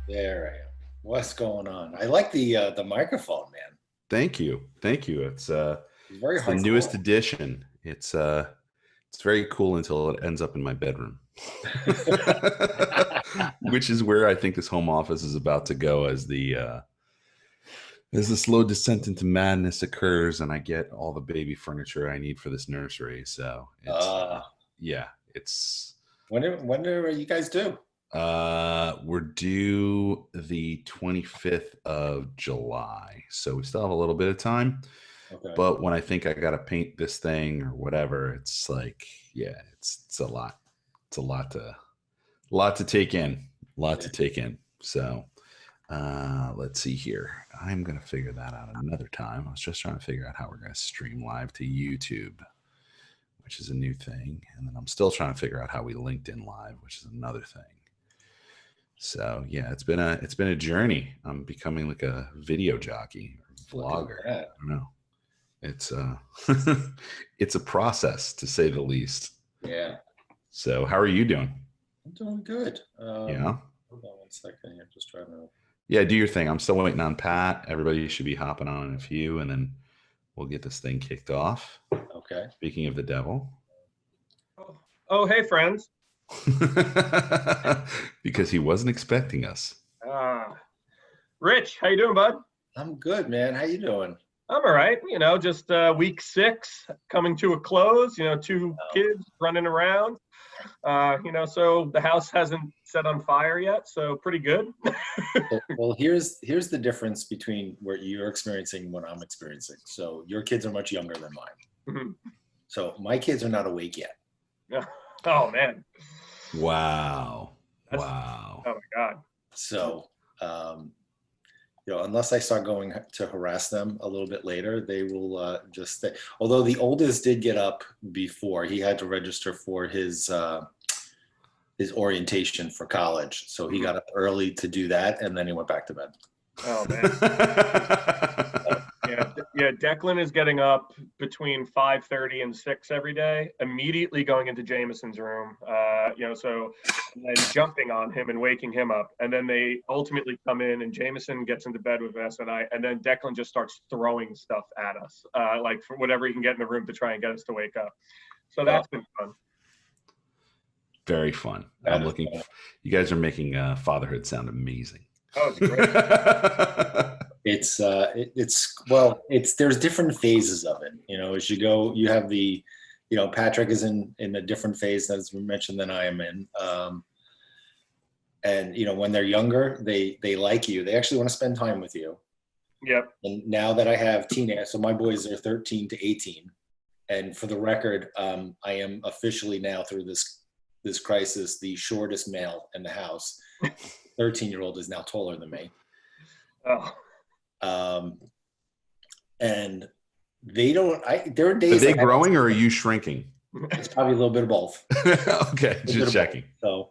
There I am. What's going on? I like the microphone, man. Thank you. Thank you. It's It's very it's the high newest quality. edition. It's very cool until it ends up in my bedroom. Which is where I think this home office is about to go as the slow descent into madness occurs and I get all the baby furniture I need for this nursery. So it's uh, yeah, it's when do you guys do? we're due the 25th of July. So we still have a little bit of time. Okay. But when I think I gotta paint this thing or whatever, it's like, yeah, it's a lot. It's a lot to take in. A lot Yeah. to take in. So let's see here. I'm gonna figure that out another time. I was just trying to figure out how we're gonna stream live to YouTube, which is a new thing. And then I'm still trying to figure out how we linked in live, which is another thing. So yeah, it's been a journey. I'm becoming like a video jockey or Look at vlogger. I that. don't know. It's it's a process to say the least. Yeah. So how are you doing? I'm doing good. Yeah. Hold on one second. I'm just trying to. Yeah, do your thing. I'm still waiting on Pat. Everybody should be hopping on in a few, and then we'll get this thing kicked off. Okay. Speaking of the devil. Oh, hey, friends. Because he wasn't expecting us. Uh, Rich, how you doing, bud? I'm good, man. How you doing? I'm all right. Just week 6 coming to a close. Two Oh, kids running around. So the house hasn't set on fire yet, so pretty good. well, here's the difference between what you're experiencing and what I'm experiencing. So your kids are much younger than mine. Mhm. So my kids are not awake yet. Oh man, Wow. that's Wow. oh my god. So, unless I start going to harass them a little bit later, they will just stay. Although the oldest did get up before he had to register for his orientation for college, so he got up early to do that, and then he went back to bed. Oh man. Yeah. Declan is getting up between 5:30 and 6 every day, immediately going into Jameson's room. And then jumping on him and waking him up, and then they ultimately come in, and Jameson gets into bed with us, and then Declan just starts throwing stuff at us, like for whatever he can get in the room to try and get us to wake up. So that's been fun. Very fun. You guys are making fatherhood sound amazing. Oh, it's great. It's there's different phases of it. As you go, you have Patrick is in a different phase, as we mentioned, than I am in. And when they're younger, they like you. They actually want to spend time with you. Yep. And now that I have teenagers, so my boys are 13 to 18. And for the record, I am officially now through this crisis the shortest male in the house. 13-year-old is now taller than me. Oh. And they don't. There are days. Are they growing or are you shrinking? It's probably a little bit of both. Okay, just checking. So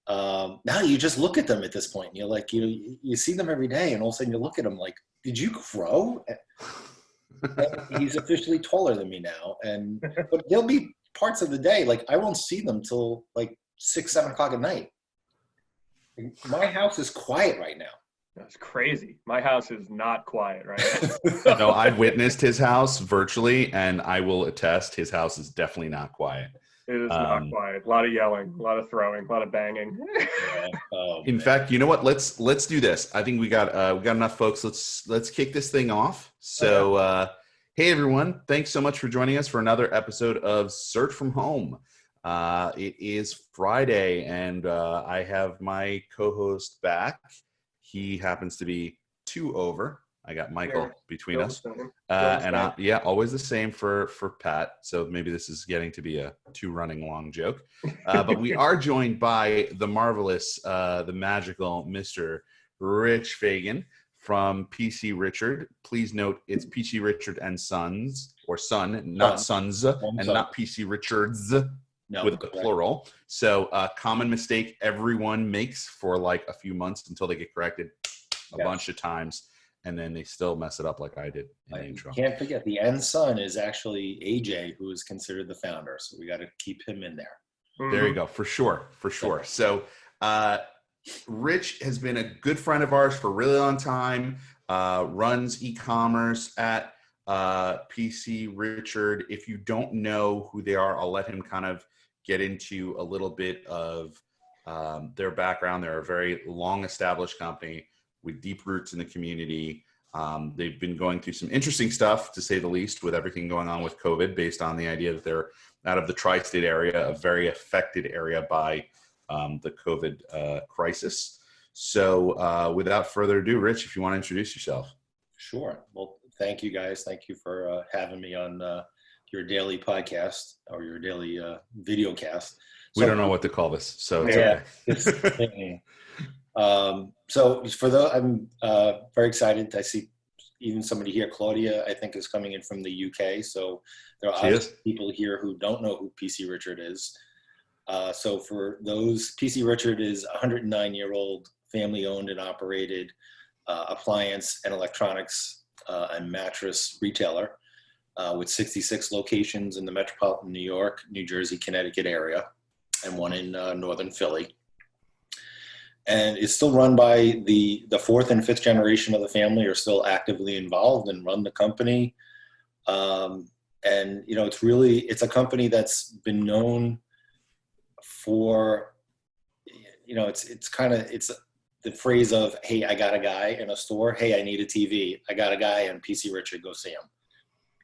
now you just look at them at this point. And you're like, you see them every day, and all of a sudden you look at them like, did you grow? And he's officially taller than me now, but there'll be parts of the day like I won't see them till like 6-7 o'clock at night. My house is quiet right now. That's crazy. My house is not quiet right now. No, I've witnessed his house virtually, and I will attest his house is definitely not quiet. It is not quiet. A lot of yelling, a lot of throwing, a lot of banging. In fact, you know what? Let's do this. I think we got enough folks. Let's kick this thing off. So, hey everyone, thanks so much for joining us for another episode of Search from Home. It is Friday, and I have my co-host back. He happens to be 2 over. I got Michael between us. Always the same for Pat. So maybe this is getting to be a 2 running long joke. But we are joined by the marvelous, the magical Mr. Rich Fagan from PC Richard. Please note it's PC Richard and Sons, or Son, not Sons, and not PC Richards. No, with the plural. So common mistake everyone makes for like a few months until they get corrected a bunch of times, and then they still mess it up like I did in the intro. Can't forget the end son is actually AJ, who is considered the founder. So we got to keep him in there. There you go, for sure. So Rich has been a good friend of ours for a really long time. Runs e-commerce at PC Richard. If you don't know who they are, I'll let him kind of get into a little bit of their background. They're a very long established company with deep roots in the community. They've been going through some interesting stuff, to say the least, with everything going on with COVID, based on the idea that they're out of the tri-state area, a very affected area by the COVID crisis. So without further ado, Rich, if you want to introduce yourself. Sure. Well, thank you guys. Thank you for having me on your daily podcast or your daily video cast. We don't know what to call this, so it's okay. So for those, I'm very excited. I see even somebody here, Claudia, I think is coming in from the UK. So there are people here who don't know who PC Richard is. So for those, PC Richard is a 109-year-old family-owned and operated appliance and electronics and mattress retailer with 66 locations in the metropolitan New York, New Jersey, Connecticut area, and one in northern Philly. And it's still run by the fourth and fifth generation of the family are still actively involved and run the company. And, you know, it's a company that's been known for, you know, it's the phrase of, hey, I got a guy in a store. Hey, I need a TV. I got a guy on PC Richard, go see him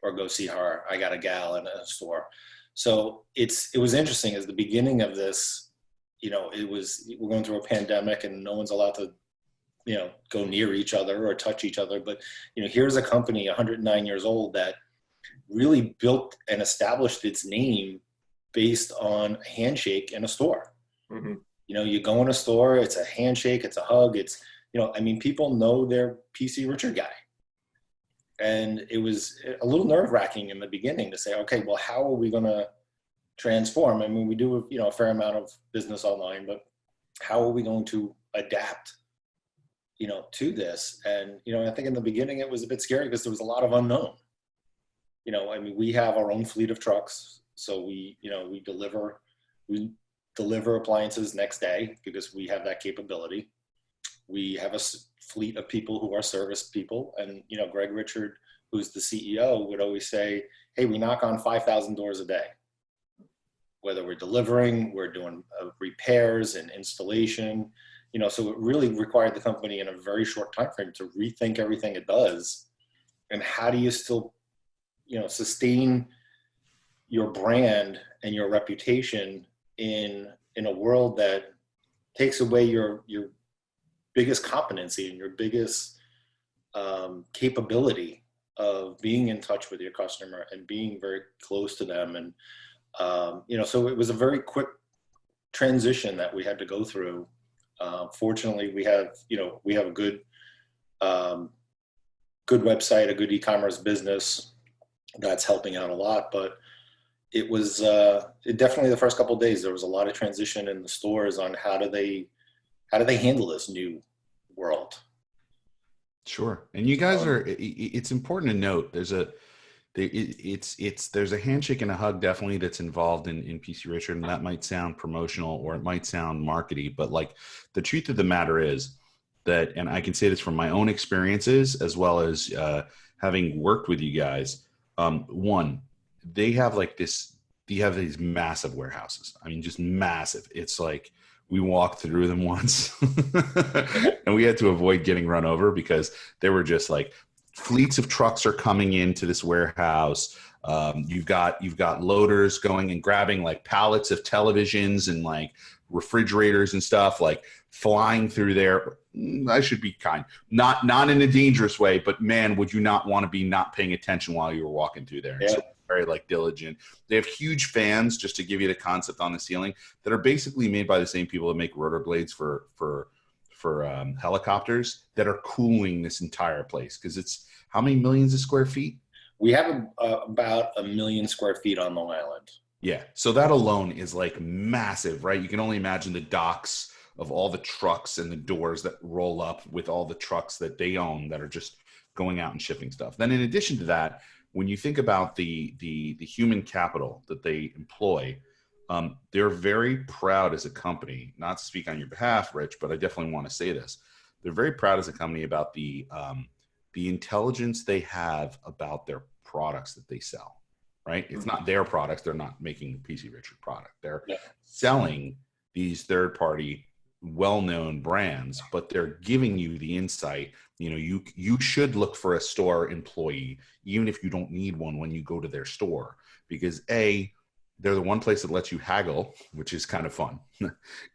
or go see her. I got a gal in a store. So it was interesting as the beginning of this, you know, we're going through a pandemic and no one's allowed to, you know, go near each other or touch each other. But, you know, here's a company 109 years old that really built and established its name based on a handshake in a store. Mm-hmm. You know, you go in a store, it's a handshake, it's a hug, it's, you know, I mean, people know their PC Richard guy. And it was a little nerve-wracking in the beginning to say, okay, well, how are we going to transform? I mean, we do, you know, a fair amount of business online, but how are we going to adapt, you know, to this? And, you know, I think in the beginning it was a bit scary because there was a lot of unknown. You know, I mean, we have our own fleet of trucks. So we deliver appliances next day because we have that capability. We have a fleet of people who are service people. And, you know, Greg Richard, who's the CEO, would always say, hey, we knock on 5,000 doors a day. Whether we're delivering, we're doing repairs and installation, you know, so it really required the company in a very short time frame to rethink everything it does. And how do you still, you know, sustain your brand and your reputation in a world that takes away your biggest competency and your biggest capability of being in touch with your customer and being very close to them. And, you know, so it was a very quick transition that we had to go through. Fortunately, we have a good website, a good e-commerce business that's helping out a lot, but it was definitely the first couple of days, there was a lot of transition in the stores on how do they handle this new world. Sure. And you guys it's important to note there's a handshake and a hug definitely that's involved in PC Richard, and that might sound promotional or it might sound markety, but like the truth of the matter is that, and I can say this from my own experiences as well as having worked with you guys. One, they have these massive warehouses. I mean, just massive. It's like we walked through them once and we had to avoid getting run over because they were just like fleets of trucks are coming into this warehouse. You've got loaders going and grabbing like pallets of televisions and like refrigerators and stuff, like flying through there. I should be kind, not in a dangerous way, but man, would you not want to be not paying attention while you were walking through there? Yeah. So very like diligent. They have huge fans, just to give you the concept, on the ceiling that are basically made by the same people that make rotor blades for helicopters that are cooling this entire place. Because it's how many millions of square feet? We have about 1 million square feet on Long Island. Yeah. So that alone is like massive, right? You can only imagine the docks of all the trucks and the doors that roll up with all the trucks that they own that are just going out and shipping stuff. Then in addition to that, when you think about the human capital that they employ, They're very proud as a company, not to speak on your behalf, Rich, but I definitely want to say this. They're very proud as a company about the intelligence they have about their products that they sell, right? It's not their products. They're not making a PC Richard product. They're selling these third-party, well-known brands, but they're giving you the insight. You should look for a store employee, even if you don't need one when you go to their store, because A, they're the one place that lets you haggle, which is kind of fun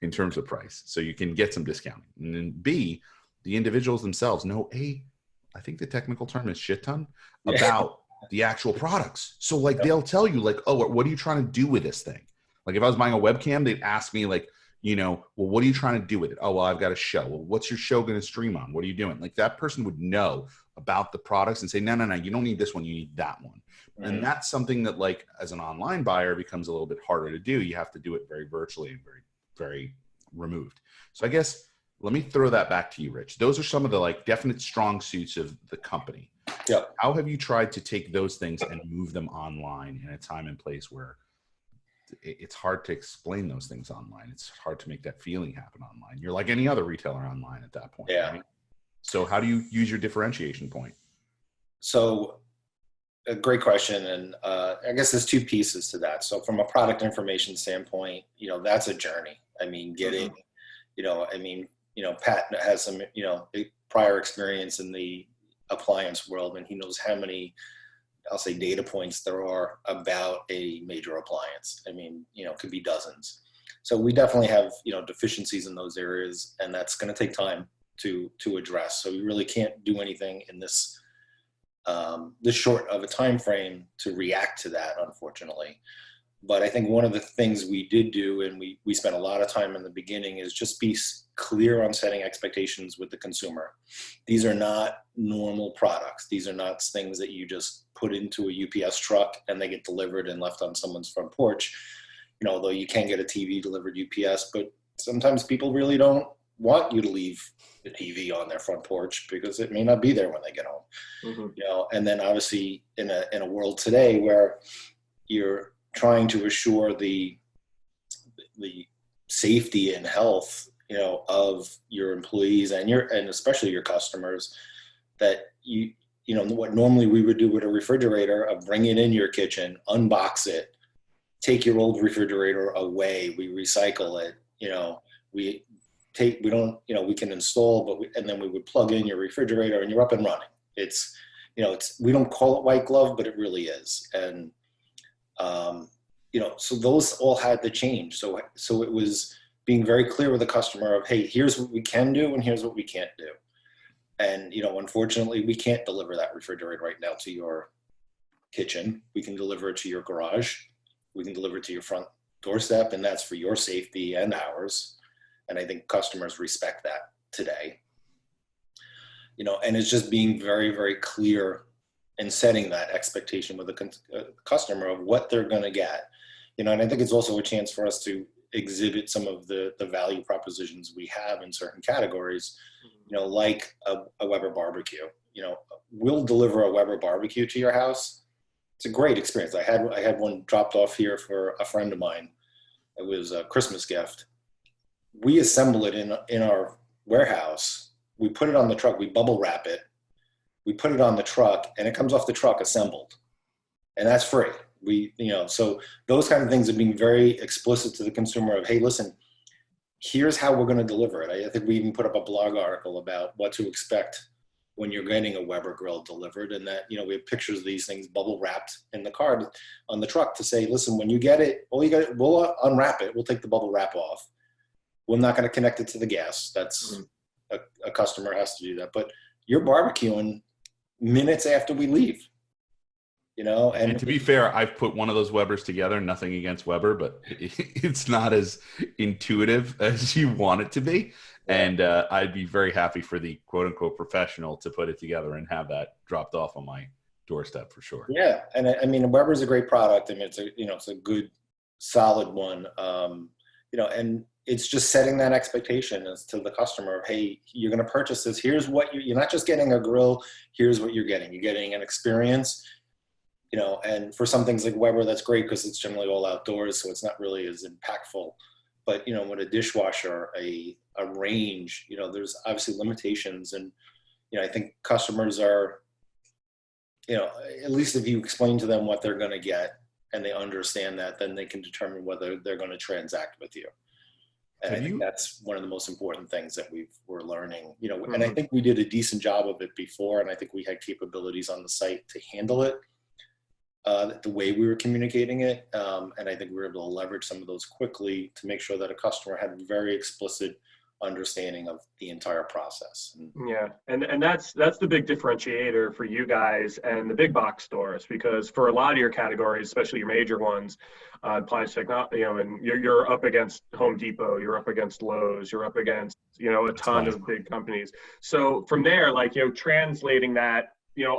in terms of price. So you can get some discounting. And then B, the individuals themselves know I think the technical term is shit ton about the actual products. So like they'll tell you like, oh, what are you trying to do with this thing? Like if I was buying a webcam, they'd ask me like, well, what are you trying to do with it? Oh, well, I've got a show. Well, what's your show going to stream on? What are you doing? Like that person would know about the products and say, no, you don't need this one. You need that one. Mm-hmm. And that's something that like as an online buyer becomes a little bit harder to do. You have to do it very virtually and very, very removed. So I guess let me throw that back to you, Rich. Those are some of the like definite strong suits of the company. Yeah. How have you tried to take those things and move them online in a time and place where it's hard to explain those things online? It's hard to make that feeling happen online. You're like any other retailer online at that point. Yeah. Right? So how do you use your differentiation point? So a great question. And I guess there's two pieces to that. So from a product information standpoint, that's a journey. I mean, getting, Pat has some, prior experience in the appliance world, and he knows how many, I'll say, data points there are about a major appliance. I mean, could be dozens. So we definitely have, deficiencies in those areas, and that's going to take time to address. So we really can't do anything in this short of a time frame to react to that, unfortunately. But I think one of the things we did do, and we spent a lot of time in the beginning, is just be clear on setting expectations with the consumer. These are not normal products. These are not things that you just put into a UPS truck and they get delivered and left on someone's front porch. Although you can get a TV delivered UPS, but sometimes people really don't want you to leave the TV on their front porch because it may not be there when they get home. Mm-hmm. And then obviously in a world today where you're trying to assure the safety and health, of your employees and especially your customers, that what normally we would do with a refrigerator, of bring it in your kitchen, unbox it, take your old refrigerator away, we recycle it, we can install, and then we would plug in your refrigerator and you're up and running. It's, we don't call it white glove, but it really is. And, so those all had to change. So it was being very clear with the customer of, hey, here's what we can do and here's what we can't do. And, unfortunately, we can't deliver that refrigerator right now to your kitchen. We can deliver it to your garage. We can deliver it to your front doorstep, and that's for your safety and ours. And I think customers respect that today. And it's just being very, very clear and setting that expectation with the customer of what they're going to get. And I think it's also a chance for us to exhibit some of the value propositions we have in certain categories, like a Weber barbecue. We'll deliver a Weber barbecue to your house. It's a great experience. I had one dropped off here for a friend of mine. It was a Christmas gift. We assemble it in our warehouse. We put it on the truck. We bubble wrap it. We put it on the truck, and it comes off the truck assembled, and that's free. So those kind of things are being very explicit to the consumer of, hey, listen, here's how we're going to deliver it. I think we even put up a blog article about what to expect when you're getting a Weber grill delivered, and that, we have pictures of these things bubble wrapped in the card on the truck to say, listen, when you get it, we'll unwrap it. We'll take the bubble wrap off. We're not going to connect it to the gas. That's a customer has to do that. But you're barbecuing minutes after we leave. And to be fair, I've put one of those Webers together. Nothing against Weber, but it's not as intuitive as you want it to be. Yeah. And I'd be very happy for the quote unquote professional to put it together and have that dropped off on my doorstep for sure. Yeah. And I mean, Weber's a great product. I mean, it's a good, solid one. And it's just setting that expectation as to the customer of, hey, you're going to purchase this. Here's what you're not just getting a grill. Here's what you're getting. You're getting an experience. and for some things like Weber, that's great because it's generally all outdoors, so it's not really as impactful. But, with a dishwasher, a range, there's obviously limitations. And, I think customers are, at least if you explain to them what they're going to get and they understand that, then they can determine whether they're going to transact with you. And I think that's one of the most important things that we're learning, and I think we did a decent job of it before. And I think we had capabilities on the site to handle it the way we were communicating it. And I think we were able to leverage some of those quickly to make sure that a customer had a very explicit understanding of the entire process. Yeah, and that's the big differentiator for you guys and the big box stores, because for a lot of your categories, especially your major ones, appliance technology, and you're up against Home Depot, you're up against Lowe's, you're up against a ton of big companies. So from there, translating that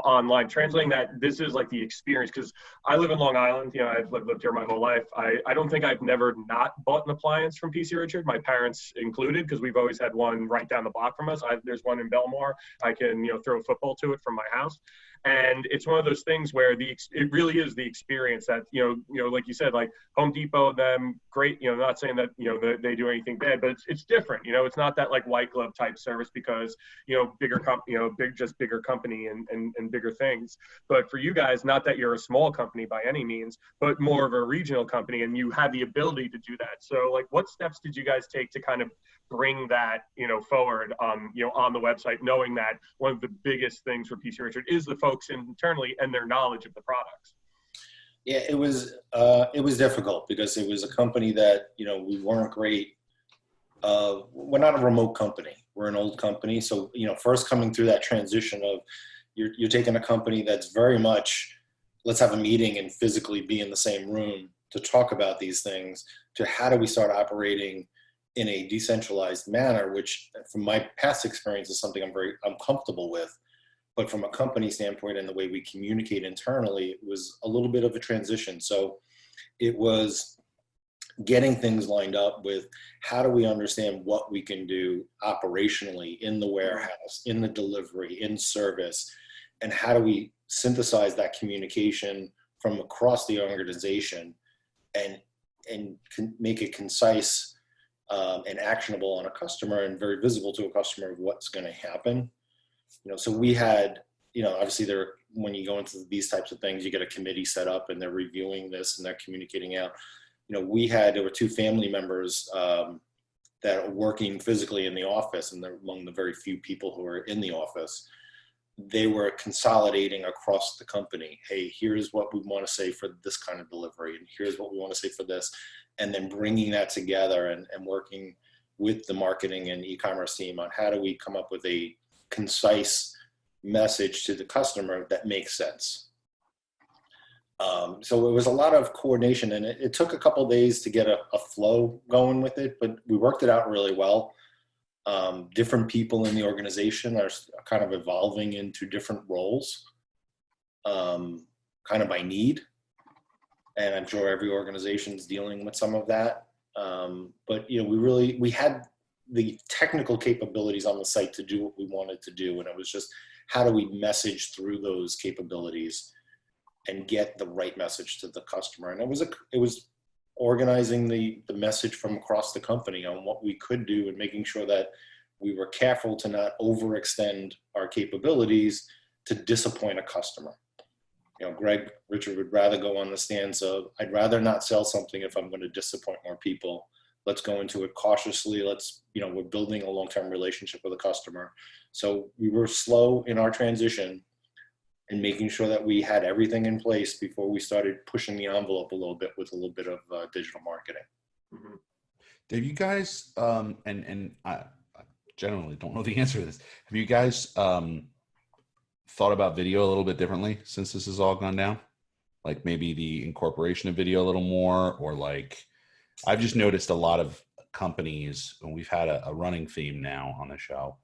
online, translating that this is like the experience, because I live in Long Island, I've lived here my whole life. I don't think I've never not bought an appliance from PC Richard, my parents included, because we've always had one right down the block from us. There's one in Belmore. I can, throw a football to it from my house. And it's one of those things where it really is the experience that, like you said, like Home Depot, them great, not saying that, they do anything bad, but it's different. It's not that like white glove type service because, bigger company, bigger company and bigger things. But for you guys, not that you're a small company by any means, but more of a regional company, and you have the ability to do that. So like, what steps did you guys take to kind of bring that, forward on the website, knowing that one of the biggest things for PC Richard is the folks internally and their knowledge of the products? Yeah, it was difficult because it was a company that, we weren't great. We're not a remote company. We're an old company. So, first coming through that transition of you're taking a company that's very much, let's have a meeting and physically be in the same room to talk about these things, to how do we start operating in a decentralized manner, which from my past experience is something I'm comfortable with. But from a company standpoint and the way we communicate internally, it was a little bit of a transition. So it was getting things lined up with how do we understand what we can do operationally in the warehouse, in the delivery, in service, and how do we synthesize that communication from across the organization and make it concise and actionable on a customer and very visible to a customer of what's going to happen. So we had, obviously when you go into these types of things, you get a committee set up and they're reviewing this and they're communicating out. There were two family members that are working physically in the office, and they're among the very few people who are in the office. They were consolidating across the company. Hey, here's what we want to say for this kind of delivery, and here's what we want to say for this. And then bringing that together and working with the marketing and e-commerce team on how do we come up with a concise message to the customer that makes sense. So it was a lot of coordination, and it took a couple of days to get a flow going with it, but we worked it out really well. Different people in the organization are kind of evolving into different roles, kind of by need. And I'm sure every organization is dealing with some of that. But, we had the technical capabilities on the site to do what we wanted to do. And it was just, how do we message through those capabilities and get the right message to the customer? And it was organizing the message from across the company on what we could do and making sure that we were careful to not overextend our capabilities to disappoint a customer. Greg Richard would rather go on the stance of, I'd rather not sell something if I'm going to disappoint more people. Let's go into it cautiously. We're building a long-term relationship with a customer. So we were slow in our transition and making sure that we had everything in place before we started pushing the envelope a little bit with a little bit of digital marketing. Mm-hmm. Have you guys, and I generally don't know the answer to this, have you guys thought about video a little bit differently since this has all gone down? Like maybe the incorporation of video a little more, or like, I've just noticed a lot of companies, and we've had a running theme now on the show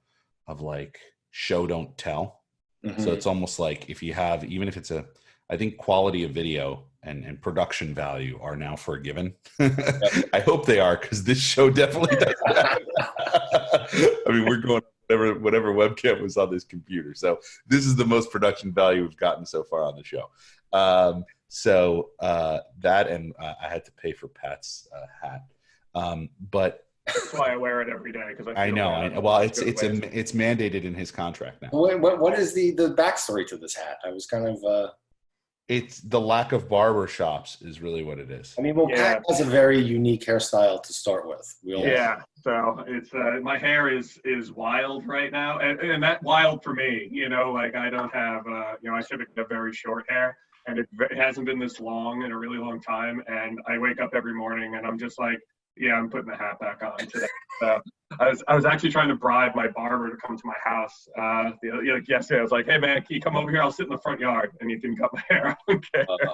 of like show, don't tell. Mm-hmm. So it's almost like if you have, even if it's I think quality of video and production value are now forgiven. I hope they are, because this show definitely does that. I mean, we're going whatever webcam was on this computer. So this is the most production value we've gotten so far on the show. That, and I had to pay for Pat's hat. But that's why I wear it every day, because I know. Well, it's mandated in his contract now. What is the backstory to this hat? I was kind of. It's the lack of barber shops is really what it is. I mean, well, Pat has a very unique hairstyle to start with. So it's my hair is wild right now, and that wild for me. Like I don't have I typically have very short hair, and it hasn't been this long in a really long time. And I wake up every morning and I'm just like, yeah, I'm putting the hat back on today. So I was actually trying to bribe my barber to come to my house. Yesterday I was like, hey man, can you come over here? I'll sit in the front yard, and he can cut my hair.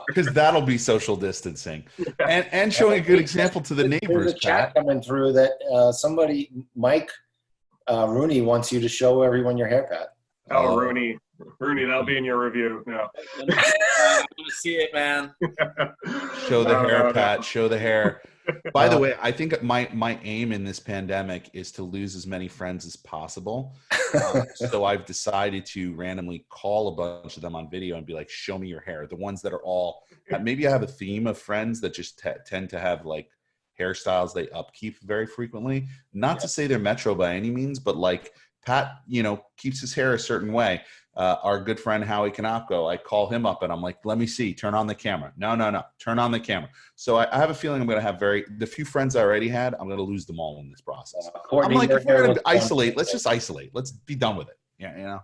Because that'll be social distancing, and showing a good example to the neighbors. There's a chat coming through that somebody, Mike Rooney, wants you to show everyone your hair, Pat. Oh, Rooney, that'll be in your review. No, I want to see it, man. Show the hair, Pat. Show the hair. By the way, I think my aim in this pandemic is to lose as many friends as possible. So I've decided to randomly call a bunch of them on video and be like, show me your hair. The ones that are all, maybe I have a theme of friends that just tend to have like hairstyles they upkeep very frequently. Not to say they're metro by any means, but like Pat, keeps his hair a certain way. Our good friend Howie Kanopko, I call him up and I'm like, let me see, turn on the camera. No, turn on the camera. So I have a feeling I'm going to have the few friends I already had, I'm going to lose them all in this process. Courtney, I'm like, if we're going to isolate, let's just isolate. Let's be done with it. Yeah,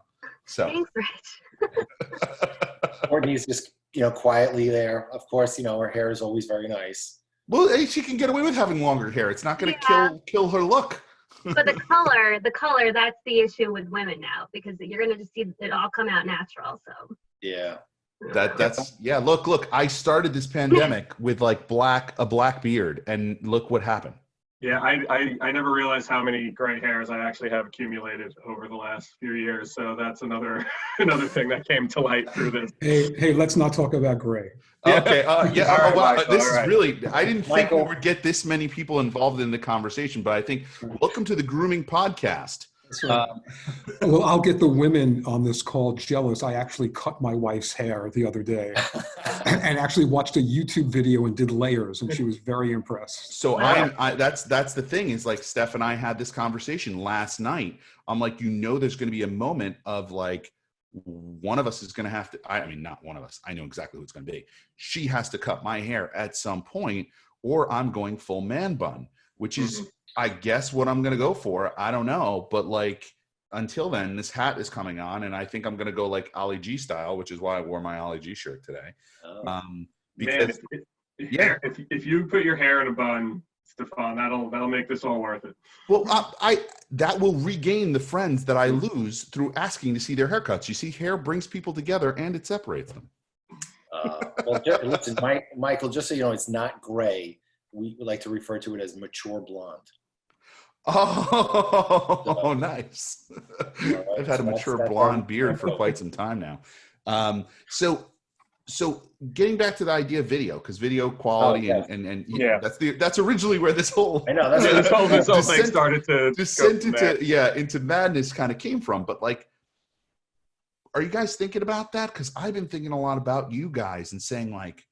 So. Thanks, Rich. Courtney's just, quietly there. Of course, her hair is always very nice. Well, she can get away with having longer hair. It's not going to kill her look. But the color, that's the issue with women now, because you're going to just see it all come out natural. So yeah, look, I started this pandemic with like a black beard, and look what happened. Yeah, I never realized how many gray hairs I actually have accumulated over the last few years. So that's another thing that came to light through this. Hey, let's not talk about gray. Okay. This is really, I didn't think Michael. we would get this many people involved in the conversation, but I think welcome to the grooming podcast. Right. Well, I'll get the women on this call jealous. I actually cut my wife's hair the other day and actually watched a YouTube video and did layers, and she was very impressed. So that's the thing is like Steph and I had this conversation last night. I'm like, there's going to be a moment of like, one of us is going to have to, I mean, not one of us, I know exactly who it's going to be. She has to cut my hair at some point, or I'm going full man bun, which is, I guess, what I'm going to go for. I don't know. But like, until then, this hat is coming on, and I think I'm going to go like Ali G style, which is why I wore my Ali G shirt today. Because, if you put your hair in a bun, Stefan, that'll make this all worth it. Well, that will regain the friends that I lose through asking to see their haircuts. You see, hair brings people together and it separates them. Well, listen, Michael, just so you know, it's not gray. We like to refer to it as mature blonde. Oh, nice. Right, I've had a mature blonde beard for quite some time now. So getting back to the idea of video, because video quality and that's originally where this whole this whole thing started to descent into madness kind of came from. But like, are you guys thinking about that? Because I've been thinking a lot about you guys and saying like,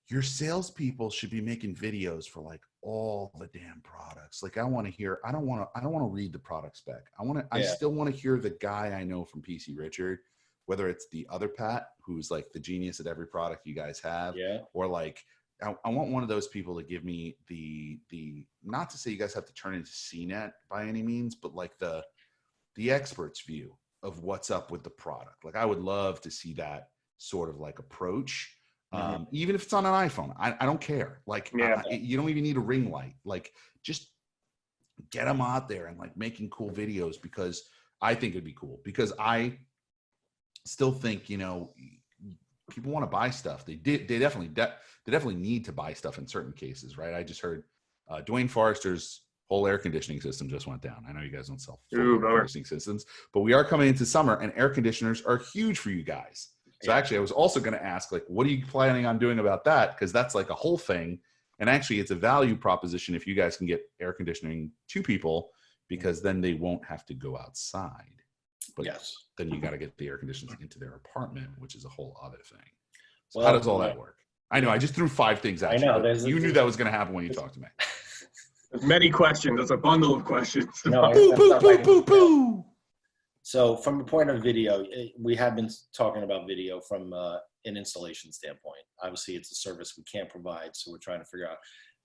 your salespeople should be making videos for like all the damn products. Like I want to hear, I don't want to read the product spec. I still want to hear the guy I know from PC Richard, whether it's the other Pat, who's like the genius at every product you guys have, or like, I want one of those people to give me the, not to say you guys have to turn into CNET by any means, but like the expert's view of what's up with the product. Like I would love to see that sort of like approach. Even if it's on an iPhone, I don't care. Like, you don't even need a ring light. Like, just get them out there and like making cool videos, because I think it'd be cool. Because I still think, people want to buy stuff. They definitely need to buy stuff in certain cases, right? I just heard Dwayne Forrester's whole air conditioning system just went down. I know you guys don't sell full air conditioning systems, but we are coming into summer, and air conditioners are huge for you guys. So actually, I was also going to ask, like, what are you planning on doing about that? Because that's like a whole thing. And actually, it's a value proposition if you guys can get air conditioning to people, because then they won't have to go outside. But then you got to get the air conditioning into their apartment, which is a whole other thing. So Well, how does all yeah. that work? I know I just threw 5 things at I you. know, But you knew that was going to happen when you talked to me. There's many questions. There's a bundle of questions. No, Boo, that's boo, not boo, my- boo, boo. So from the point of video, we have been talking about video from an installation standpoint. Obviously, it's a service we can't provide, so we're trying to figure out,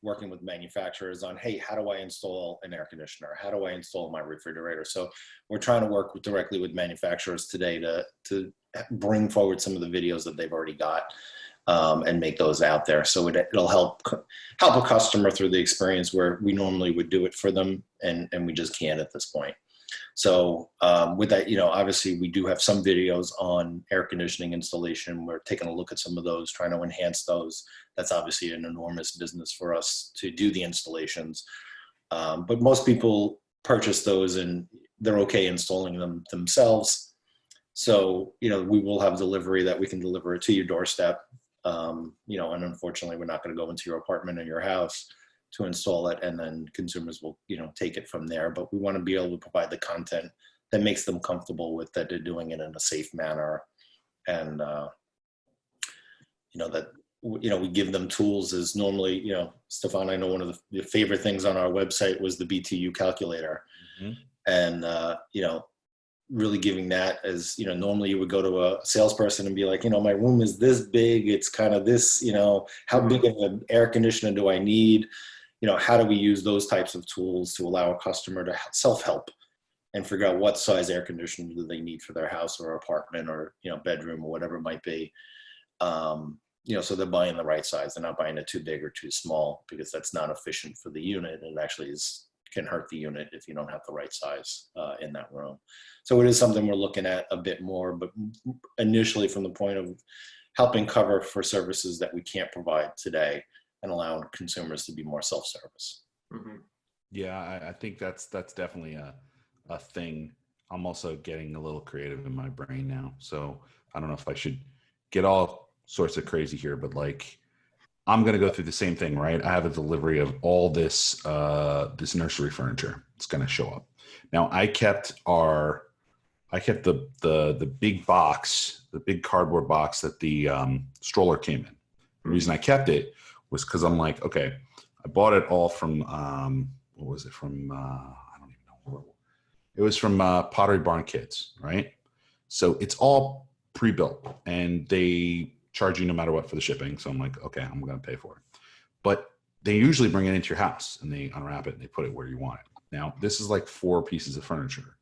working with manufacturers on, hey, how do I install an air conditioner? How do I install my refrigerator? So we're trying to work directly with manufacturers today to bring forward some of the videos that they've already got and make those out there. So it'll help a customer through the experience where we normally would do it for them, and we just can't at this point. So with that, obviously we do have some videos on air conditioning installation. We're taking a look at some of those, trying to enhance those. That's obviously an enormous business for us to do the installations. But most people purchase those and they're okay installing them themselves. So, we will have delivery that we can deliver it to your doorstep. And unfortunately, we're not going to go into your apartment or your house to install it, and then consumers will, take it from there. But we want to be able to provide the content that makes them comfortable with that they're doing it in a safe manner. And, that, we give them tools is normally, Stefan, I know one of the favorite things on our website was the BTU calculator. Mm-hmm. And, really giving that as, normally you would go to a salesperson and be like, my room is this big. It's kind of this, how big of an air conditioner do I need? How do we use those types of tools to allow a customer to self-help and figure out what size air conditioner do they need for their house or apartment or, bedroom or whatever it might be. So they're buying the right size. They're not buying it too big or too small, because that's not efficient for the unit. It actually can hurt the unit if you don't have the right size in that room. So it is something we're looking at a bit more, but initially from the point of helping cover for services that we can't provide today and allowing consumers to be more self-service. Mm-hmm. Yeah, I think that's definitely a thing. I'm also getting a little creative in my brain now. So I don't know if I should get all sorts of crazy here, but I'm going to go through the same thing, right? I have a delivery of all this nursery furniture. It's going to show up. Now I kept the big box, the big cardboard box that the stroller came in. The reason I kept it was because I'm like, okay, I bought it all from, what was it from? I don't even know. It was from Pottery Barn Kids, right? So it's all pre-built and they charge you no matter what for the shipping. So I'm like, okay, I'm going to pay for it. But they usually bring it into your house and they unwrap it and they put it where you want it. Now, this is like 4 pieces of furniture.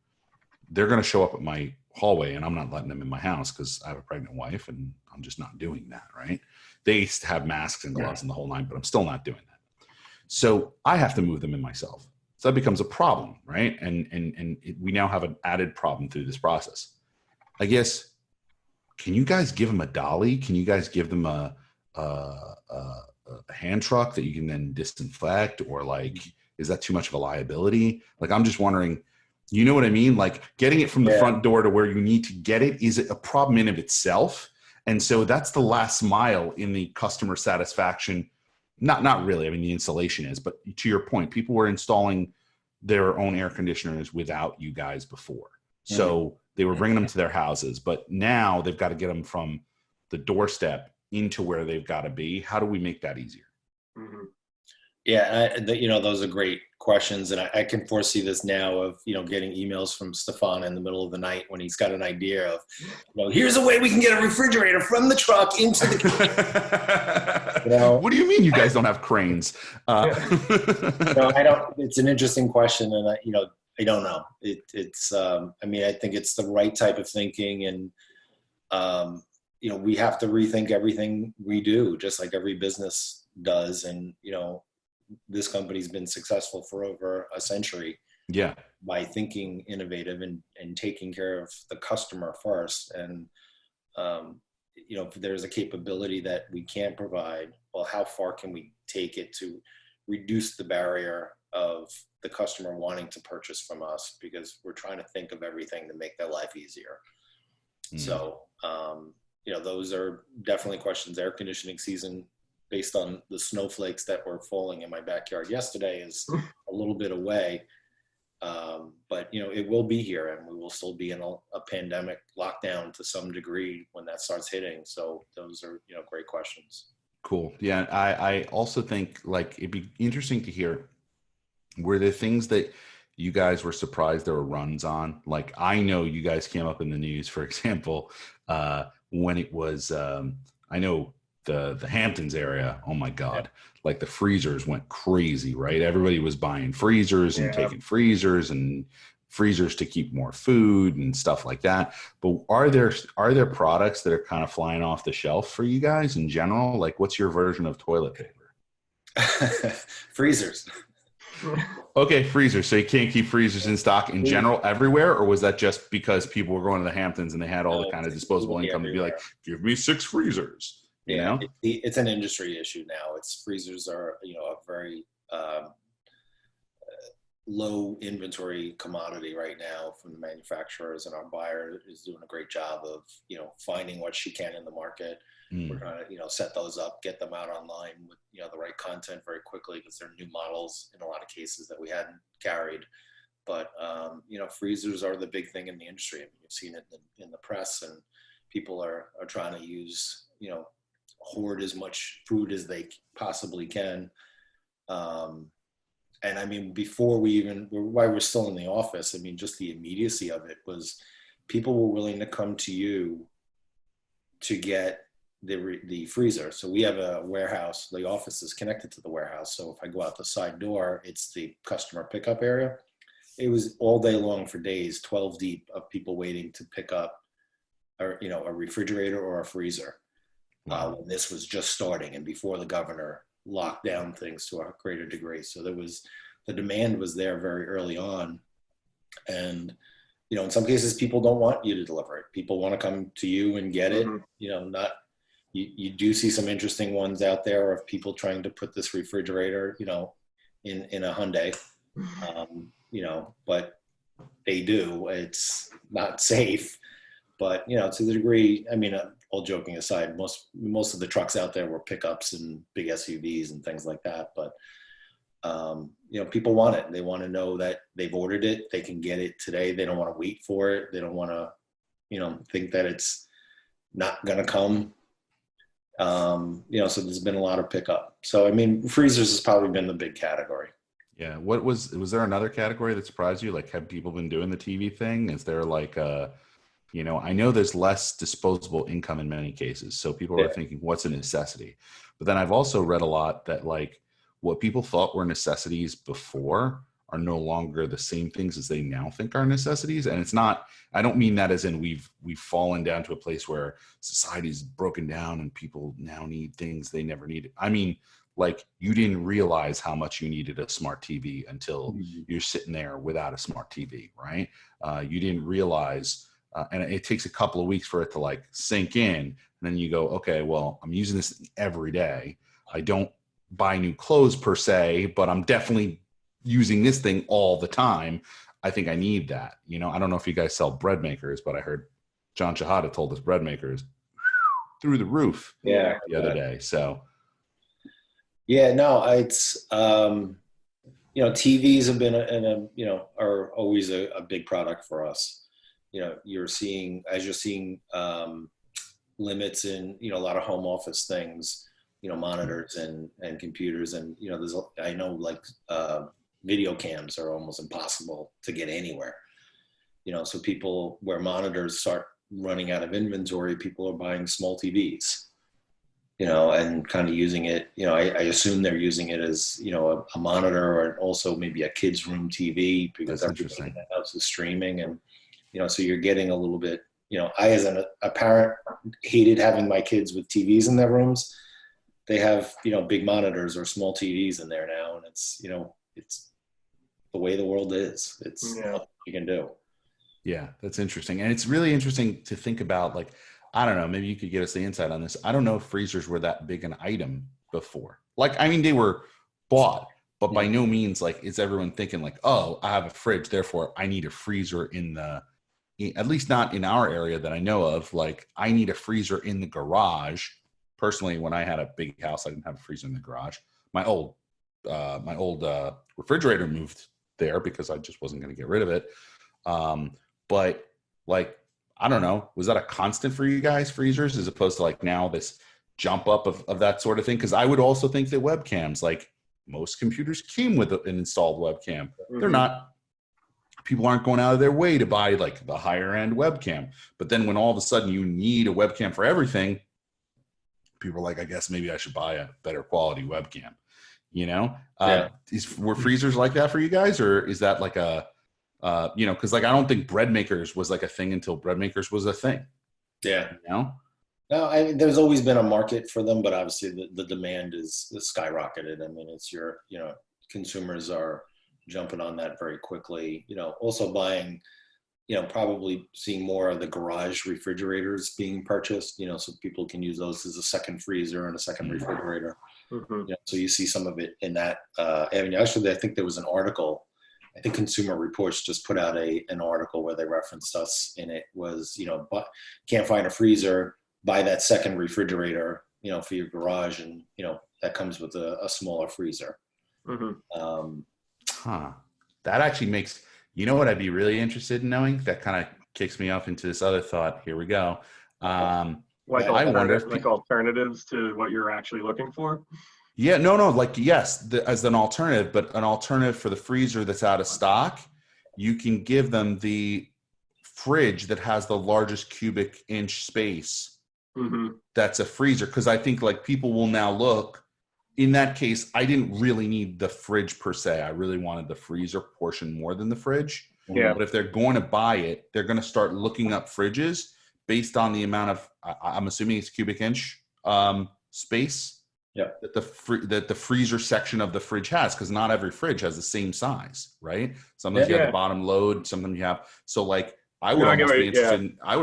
They're going to show up at my hallway and I'm not letting them in my house because I have a pregnant wife and I'm just not doing that, right? They have masks and gloves and the whole 9, but I'm still not doing that. So I have to move them in myself. So that becomes a problem, right? And we now have an added problem through this process. I guess, can you guys give them a dolly? Can you guys give them a hand truck that you can then disinfect, or is that too much of a liability? I'm just wondering, you know what I mean? Getting it from the front door to where you need to get it is a problem in of itself. And so that's the last mile in the customer satisfaction. Not really. I mean, the installation is, but to your point, people were installing their own air conditioners without you guys before. So they were bringing them to their houses, but now they've got to get them from the doorstep into where they've got to be. How do we make that easier? Mm-hmm. Yeah, those are great questions, and I can foresee this now of getting emails from Stefan in the middle of the night when he's got an idea of, here's a way we can get a refrigerator from the truck into the. What do you mean you guys don't have cranes? I don't. It's an interesting question, and I don't know. It's I think it's the right type of thinking, and we have to rethink everything we do, just like every business does, and this company's been successful for over a century. Yeah. By thinking innovative and taking care of the customer first. And, if there's a capability that we can't provide, well, how far can we take it to reduce the barrier of the customer wanting to purchase from us? Because we're trying to think of everything to make their life easier. So, those are definitely questions. Air conditioning season, based on the snowflakes that were falling in my backyard yesterday, is a little bit away. But it will be here, and we will still be in a pandemic lockdown to some degree when that starts hitting. So those are great questions. Cool. Yeah, I also think like it'd be interesting to hear, were there things that you guys were surprised there were runs on? Like, I know you guys came up in the news, for example, when it was, I know the Hamptons area, oh my God, like the freezers went crazy, right? Everybody was buying freezers and taking freezers to keep more food and stuff like that. But are there products that are kind of flying off the shelf for you guys in general? Like, what's your version of toilet paper? Freezers. Okay, freezers. So you can't keep freezers in stock in general everywhere, or was that just because people were going to the Hamptons and they had all the kind of disposable income to be like, give me 6 freezers? You know, it's an industry issue now. Freezers are a very low inventory commodity right now from the manufacturers, and our buyer is doing a great job of finding what she can in the market. We're trying to set those up, get them out online with the right content very quickly, because they're new models in a lot of cases that we hadn't carried. But freezers are the big thing in the industry. I mean, you've seen it in the press, and people are trying to use hoard as much food as they possibly can. And I mean, before while we're still in the office, I mean, just the immediacy of it was people were willing to come to you to get the freezer. So we have a warehouse, the office is connected to the warehouse. So if I go out the side door, it's the customer pickup area. It was all day long for days, 12 deep of people waiting to pick up a refrigerator or a freezer. When this was just starting and before the governor locked down things to a greater degree. So the demand was there very early on. And, in some cases, people don't want you to deliver it. People want to come to you and get it. You do see some interesting ones out there of people trying to put this refrigerator, in a Hyundai, but they do. It's not safe. But, to the degree, I mean, all joking aside, most of the trucks out there were pickups and big SUVs and things like that. But, people want it. They want to know that they've ordered it. They can get it today. They don't want to wait for it. They don't want to, think that it's not going to come. So there's been a lot of pickup. So, I mean, freezers has probably been the big category. Yeah. Was there another category that surprised you? Like, have people been doing the TV thing? Is there like I know there's less disposable income in many cases. So people are thinking, what's a necessity? But then I've also read a lot that like what people thought were necessities before are no longer the same things as they now think are necessities. And it's not, I don't mean that as in we've fallen down to a place where society's broken down and people now need things they never needed. I mean, like, you didn't realize how much you needed a smart TV until you're sitting there without a smart TV, right? You didn't realize, and it takes a couple of weeks for it to like sink in. And then you go, okay, well, I'm using this every day. I don't buy new clothes per se, but I'm definitely using this thing all the time. I think I need that. I don't know if you guys sell bread makers, but I heard John Shahada told us bread makers through the roof the other day. So yeah, no, it's TVs have been are always a big product for us. You're seeing limits in a lot of home office things, monitors and computers, and I know like video cams are almost impossible to get anywhere. So people, where monitors start running out of inventory, people are buying small TVs. And kind of using it, I assume they're using it as, a monitor, or also maybe a kid's room TV, because everything in the house is streaming. And, so you're getting a little bit, I, as a parent, hated having my kids with TVs in their rooms. They have, big monitors or small TVs in there now. And it's, it's the way the world is. It's nothing you can do. Yeah, that's interesting. And it's really interesting to think about, like, I don't know, maybe you could give us the insight on this. I don't know if freezers were that big an item before. Like, I mean, they were bought, but by no means, like, is everyone thinking like, oh, I have a fridge, therefore I need a freezer at least not in our area that I know of. Like, I need a freezer in the garage. Personally, when I had a big house, I didn't have a freezer in the garage. My old refrigerator moved there because I just wasn't going to get rid of it. But like, I don't know, was that a constant for you guys, freezers, as opposed to like now this jump up of that sort of thing? Because I would also think that webcams, like most computers came with an installed webcam. They're not, people aren't going out of their way to buy like the higher end webcam. But then when all of a sudden you need a webcam for everything, people are like, I guess maybe I should buy a better quality webcam, you know? Were freezers like that for you guys? Or is that like a, you know, because like I don't think bread makers was like a thing until bread makers was a thing. Yeah. You know? No, there's always been a market for them, but obviously the demand is skyrocketed. I mean, it's consumers are jumping on that very quickly. You know, also buying, you know, probably seeing more of the garage refrigerators being purchased, you know, so people can use those as a second freezer and a second refrigerator. You know, so you see some of it in that avenue. Actually, I think there was an article, I think Consumer Reports just put out an article where they referenced us, and it was, you know, but can't find a freezer, buy that second refrigerator, you know, for your garage, and you know that comes with a smaller freezer. That actually makes, you know what I'd be really interested in knowing? That kind of kicks me off into this other thought. Here we go. Like I wonder if like alternatives to what you're actually looking for. Yeah, no, like yes, as an alternative, but an alternative for the freezer that's out of stock, you can give them the fridge that has the largest cubic inch space. That's a freezer, because I think like people will now look. In that case, I didn't really need the fridge per se. I really wanted the freezer portion more than the fridge. Yeah. But if they're going to buy it, they're going to start looking up fridges based on the amount of, I'm assuming it's cubic inch space. Yeah. That the freezer section of the fridge has, because not every fridge has the same size, right? Sometimes you have the bottom load, sometimes you have, so like I would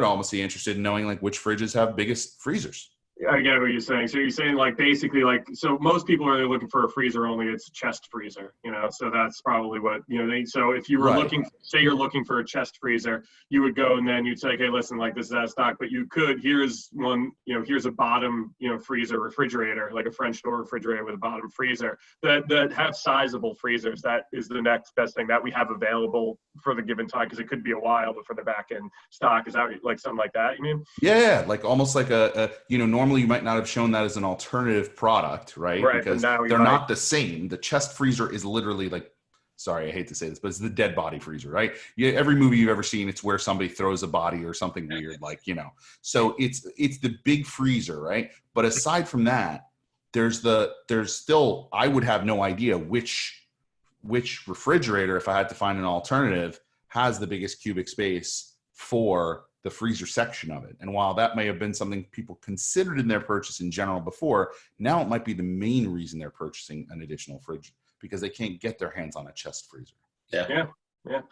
almost be interested in knowing like which fridges have biggest freezers. I get what you're saying. So you're saying like basically like, so most people are looking for a freezer only, it's a chest freezer, you know, so that's probably what, you know, so if you were looking, say you're looking for a chest freezer, you would go and then you'd say, okay, listen, like this is out of stock, but you could, here's one, you know, here's a bottom, you know, freezer refrigerator, like a French door refrigerator with a bottom freezer that have sizable freezers. That is the next best thing that we have available for the given time, because it could be a while before the back end stock is out, like something like that, you mean? Yeah, like almost like a you know, normally you might not have shown that as an alternative product, right? Because they're not the same. The chest freezer is literally like, sorry, I hate to say this, but it's the dead body freezer, right? Every movie you've ever seen, it's where somebody throws a body or something weird, like, you know. So it's the big freezer, right? But aside from that, there's still, I would have no idea which refrigerator, if I had to find an alternative, has the biggest cubic space for the freezer section of it. And while that may have been something people considered in their purchase in general before, now it might be the main reason they're purchasing an additional fridge, because they can't get their hands on a chest freezer. Yeah,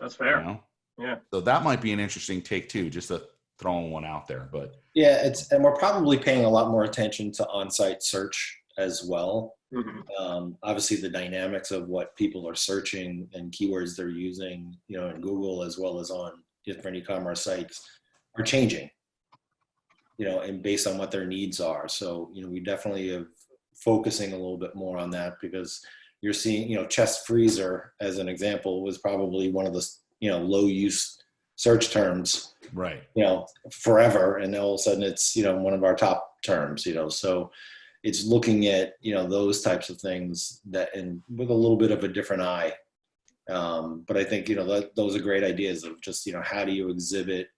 that's fair. You know? Yeah. So that might be an interesting take too, just to throwing one out there. But yeah, and we're probably paying a lot more attention to on-site search as well. Obviously the dynamics of what people are searching and keywords they're using, you know, in Google as well as on different e-commerce sites are changing, you know, and based on what their needs are. So, you know, we definitely are focusing a little bit more on that, because you're seeing, you know, chest freezer as an example was probably one of the, you know, low use search terms, right, you know, forever. And all of a sudden it's, you know, one of our top terms, you know, so it's looking at, you know, those types of things that, and with a little bit of a different eye. But I think, you know, those are great ideas of just, you know, how do you exhibit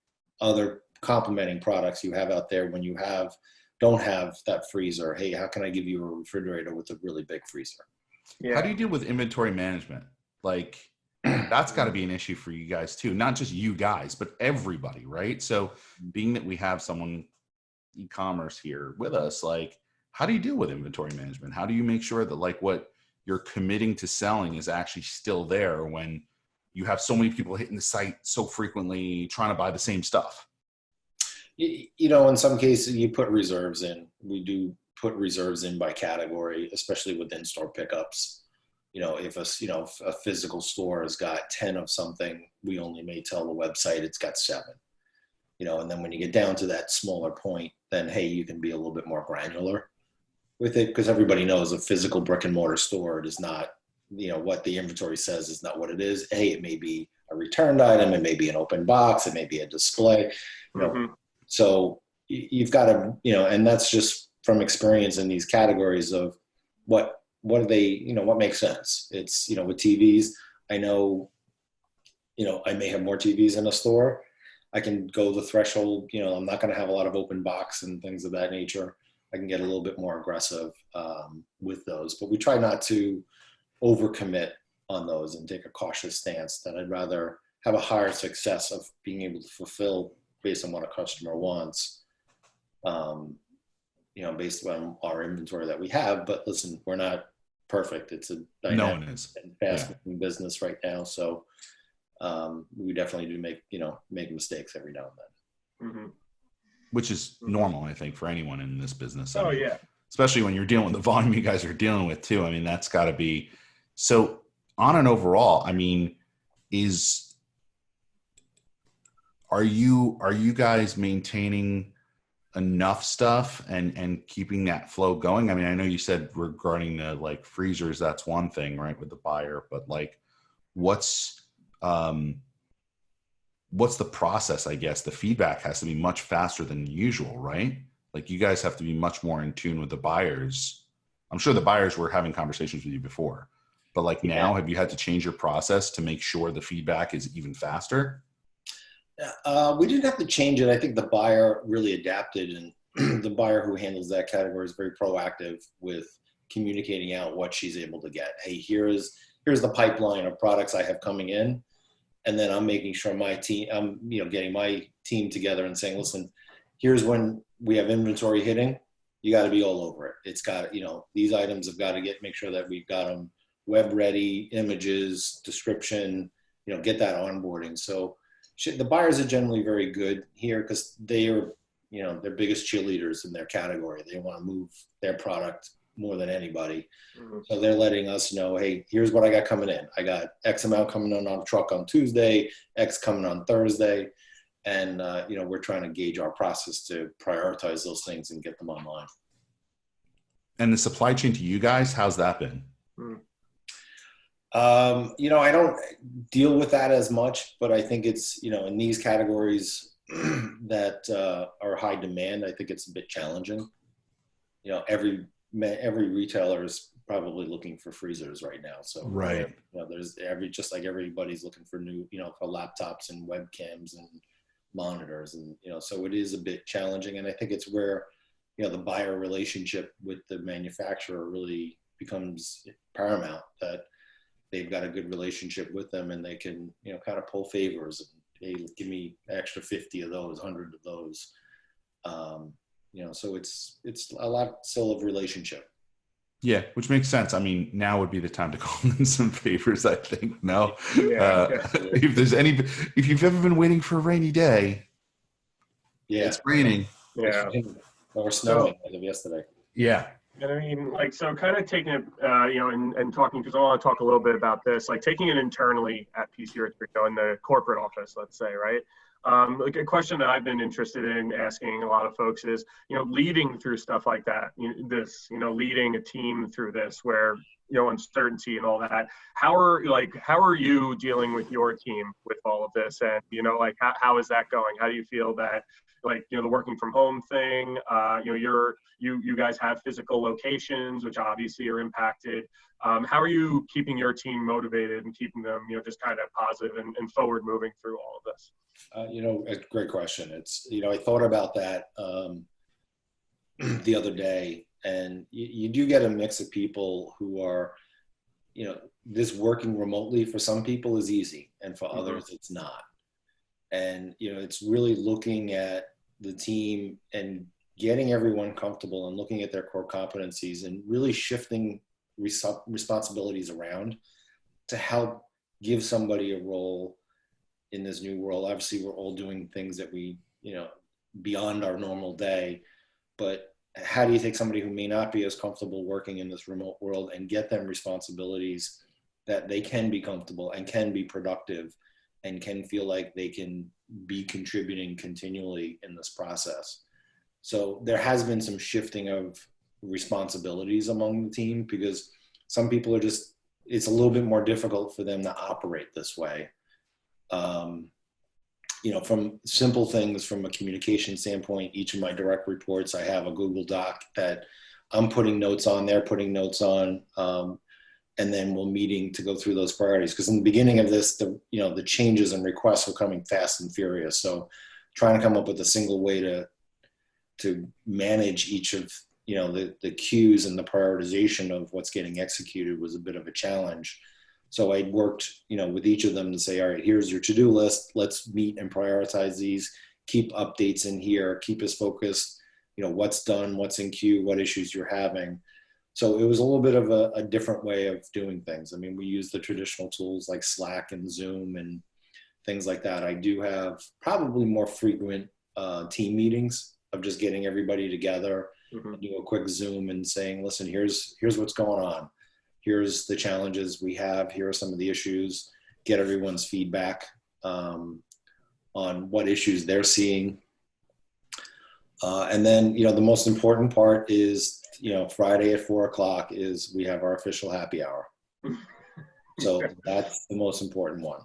other complementing products you have out there when you don't have that freezer? Hey, how can I give you a refrigerator with a really big freezer? Yeah. How do you deal with inventory management? Like that's got to be an issue for you guys too, not just you guys, but everybody, right? So being that we have someone e-commerce here with us, like how do you deal with inventory management? How do you make sure that like what you're committing to selling is actually still there when you have so many people hitting the site so frequently trying to buy the same stuff? You know, in some cases you put reserves in. We do put reserves in by category, especially with in-store pickups. You know, if a physical store has got 10 of something, we only may tell the website it's got 7. You know, and then when you get down to that smaller point, then hey, you can be a little bit more granular with it, because everybody knows a physical brick and mortar store does not what the inventory says is not what it is. It may be a returned item, it may be an open box, it may be a display, so you've got to, and that's just from experience in these categories of what are they, what makes sense. It's, with TVs, I know, I may have more TVs in a store. I can go the threshold, I'm not going to have a lot of open box and things of that nature. I can get a little bit more aggressive with those, but we try not to overcommit on those and take a cautious stance. That I'd rather have a higher success of being able to fulfill based on what a customer wants, based on our inventory that we have. But listen, we're not perfect. It's a dynamic and fast-moving business right now. So we definitely do make mistakes every now and then. Which is normal, I think, for anyone in this business. I mean, yeah. Especially when you're dealing with the volume you guys are dealing with too. I mean, that's got to be so. On an overall, I mean, are you guys maintaining enough stuff and keeping that flow going? I mean, I know you said regarding the freezers, that's one thing, right, with the buyer, but what's the process? I guess the feedback has to be much faster than usual, right? You guys have to be much more in tune with the buyers. I'm sure the buyers were having conversations with you before, but now, have you had to change your process to make sure the feedback is even faster? We didn't have to change it. I think the buyer really adapted, and the buyer who handles that category is very proactive with communicating out what she's able to get. Hey, here's the pipeline of products I have coming in. And then I'm making sure my team, I'm getting my team together and saying, listen, here's when we have inventory hitting. You got to be all over it. It's got, these items have got to make sure that we've got them web ready, images, description, get that onboarding. So the buyers are generally very good here because they are, their biggest cheerleaders in their category. They want to move their product more than anybody. So they're letting us know, hey, here's what I got coming in. I got X amount coming in on a truck on Tuesday, X coming on Thursday. And, we're trying to gauge our process to prioritize those things and get them online. And the supply chain to you guys, how's that been? I don't deal with that as much, but I think it's, in these categories that are high demand, I think it's a bit challenging. Every retailer is probably looking for freezers right now. So right. There's just like everybody's looking for new, for laptops and webcams and monitors, and so it is a bit challenging. And I think it's where the buyer relationship with the manufacturer really becomes paramount, that they've got a good relationship with them and they can kind of pull favors and, hey, give me extra 50 of those, 100 of those. So it's a lot still of relationship. Yeah, which makes sense. I mean, now would be the time to call in some favors, I think. No, if you've ever been waiting for a rainy day, it's raining. Yeah, or snowing as of yesterday. Yeah. And I mean, so kind of taking it, and talking, because I want to talk a little bit about this, taking it internally at PC Rico in the corporate office, let's say, right? A question that I've been interested in asking a lot of folks is, leading through stuff like that, leading a team through this where, uncertainty and all that. How are you dealing with your team with all of this? And, how is that going? How do you feel that, the working from home thing, you guys have physical locations, which obviously are impacted. How are you keeping your team motivated and keeping them, just kind of positive and forward moving through all of this? A great question. It's, I thought about that the other day, and you do get a mix of people who are, this working remotely for some people is easy, and for others it's not. And, it's really looking at the team and getting everyone comfortable and looking at their core competencies and really shifting responsibilities around to help give somebody a role in this new world. Obviously, we're all doing things that we, beyond our normal day, but how do you take somebody who may not be as comfortable working in this remote world and get them responsibilities that they can be comfortable and can be productive and can feel like they can be contributing continually in this process? So there has been some shifting of responsibilities among the team, because some people are just it's a little bit more difficult for them to operate this way. From simple things from a communication standpoint, each of my direct reports, I have a Google Doc that I'm putting notes on, they're putting notes on, and then we're meeting to go through those priorities. Because in the beginning of this, the changes and requests were coming fast and furious. So trying to come up with a single way to manage each of the cues and the prioritization of what's getting executed was a bit of a challenge. So I worked, with each of them to say, all right, here's your to-do list. Let's meet and prioritize these, keep updates in here, keep us focused, what's done, what's in queue, what issues you're having. So it was a little bit of a different way of doing things. I mean, we use the traditional tools like Slack and Zoom and things like that. I do have probably more frequent team meetings of just getting everybody together, do a quick Zoom and saying, listen, here's what's going on. Here's the challenges we have. Here are some of the issues. Get everyone's feedback on what issues they're seeing. And then, the most important part is, Friday at 4:00 is we have our official happy hour. So that's the most important one.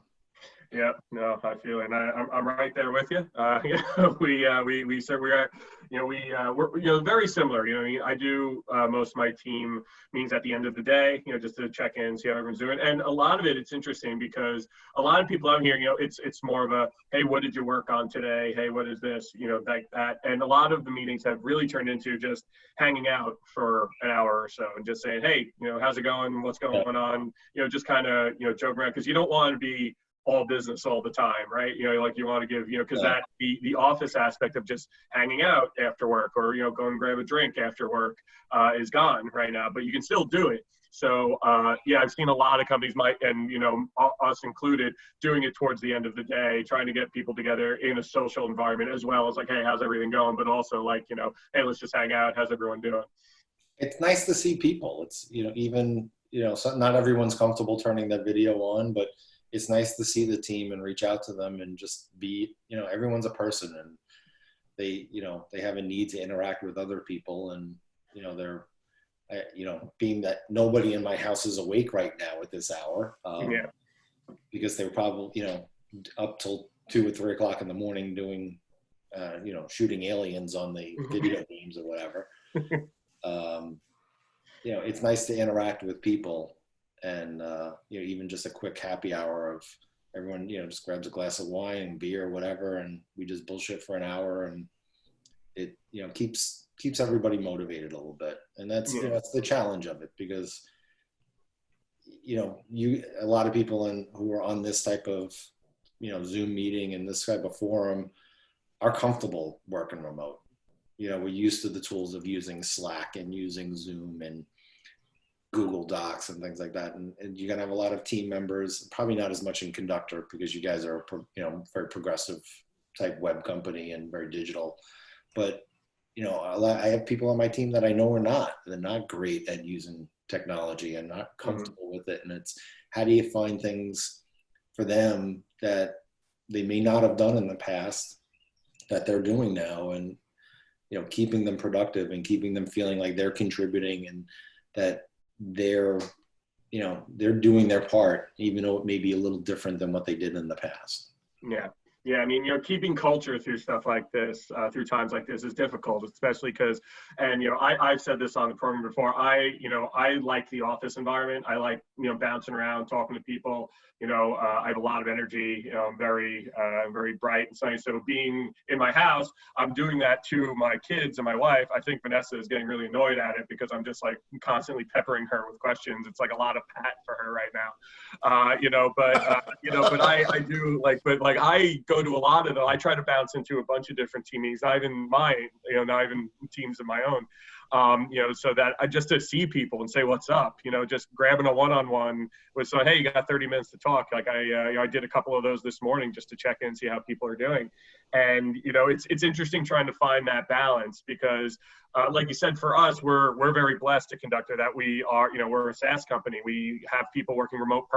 Yeah, no, I feel it. And I'm right there with you. We said we're very similar. I do most of my team meetings at the end of the day, just to check in, see how everyone's doing. And a lot of it's interesting because a lot of people out here, it's more of a, hey, what did you work on today? Hey, what is this? Like that. And a lot of the meetings have really turned into just hanging out for an hour or so and just saying, hey, how's it going? What's going on? Just kind of, joking around, because you don't want to be all business all the time, right? Like you want to give, because that the office aspect of just hanging out after work or, go and grab a drink after work is gone right now, but you can still do it. So I've seen a lot of companies us included, doing it towards the end of the day, trying to get people together in a social environment as well as like, hey, how's everything going? But also like, hey, let's just hang out. How's everyone doing? It's nice to see people. It's, not everyone's comfortable turning that video on, but it's nice to see the team and reach out to them and just be, everyone's a person and they have a need to interact with other people. And, they're, being that nobody in my house is awake right now at this hour, because they were probably, up till 2 or 3 o'clock in the morning doing, shooting aliens on the video games or whatever. It's nice to interact with people. And, even just a quick happy hour of everyone, just grabs a glass of wine and beer or whatever, and we just bullshit for an hour, and it, keeps everybody motivated a little bit. And that's, that's the challenge of it, because, a lot of people who are on this type of, Zoom meeting and this type of forum are comfortable working remote. We're used to the tools of using Slack and using Zoom and Google Docs and things like that. And you're going to have a lot of team members, probably not as much in Conductor because you guys are, very progressive type web company and very digital. But, I have people on my team that I know they're not great at using technology and not comfortable with it. And it's, how do you find things for them that they may not have done in the past that they're doing now, and, keeping them productive and keeping them feeling like they're contributing and that they're doing their part, even though it may be a little different than what they did in the past. Yeah, I mean, keeping culture through stuff like this, through times like this, is difficult, especially because, and I've said this on the program before. I like the office environment. I like bouncing around, talking to people. I have a lot of energy. I'm very bright and sunny. So being in my house, I'm doing that to my kids and my wife. I think Vanessa is getting really annoyed at it because I'm just like constantly peppering her with questions. It's like a lot of pat for her right now, But I do I go to a lot of them. I try to bounce into a bunch of different team meetings, not even mine, not even teams of my own. So that I just to see people and say what's up, just grabbing a one-on-one with so, hey, you got 30 minutes to talk. Like I did a couple of those this morning just to check in, see how people are doing. And, it's interesting trying to find that balance because like you said, for us, we're very blessed at Conductor that we are, we're a SaaS company. We have people working remote